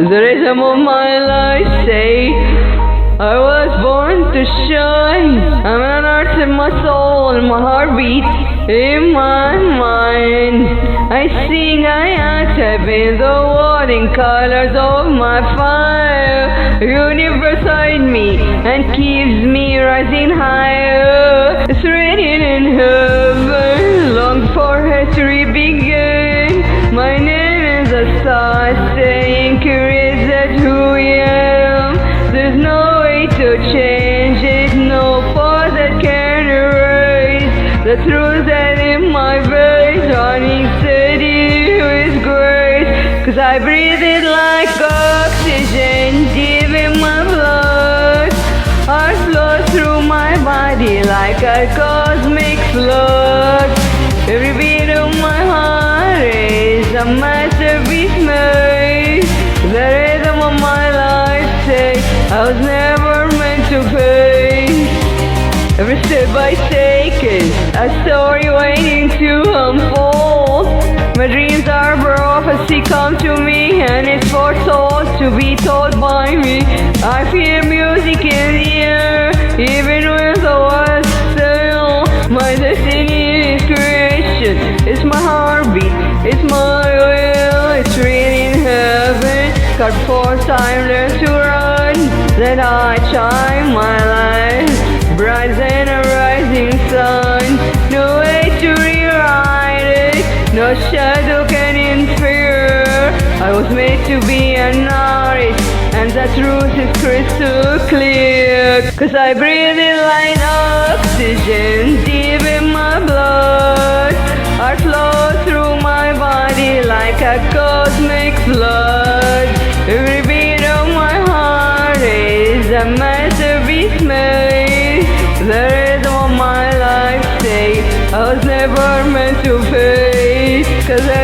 The rhythm of my life say I was born to shine. I'm an art in my soul, my heartbeat, in my mind. I sing, I act, I paint the world in colors of my fire. Universe hide me and keeps me rising higher. It's written in heaven, long before history began. My name is a star, staying curious at who I am. There's no to change it, no pause that can erase the truth that in my veins, running steady with grace. 'Cause I breathe it like oxygen deep in my blood. Art flows through my body like a cosmic flood. Every beat of my heart is a masterpiece made. The rhythm of my life say I was never to pay. Every step I take is a story waiting to unfold. My dreams are prophecy come to me, and it's foretold to be told by me. I feel music in the air, even when the world's still. My destiny is creation, it's my heartbeat, it's my will. It's written in heaven, cut for time learn to run. Then I shine my light, bright than a rising sun. No way to rewrite it, no shadow can interfere. I was made to be an artist, and the truth is crystal clear. 'Cause I breathe it like oxygen deep in my blood. Art flows through my body like a cosmic flood. Every beat of my heart is a masterpiece made. The rhythm of my life say I was never meant to fade. 'Cause the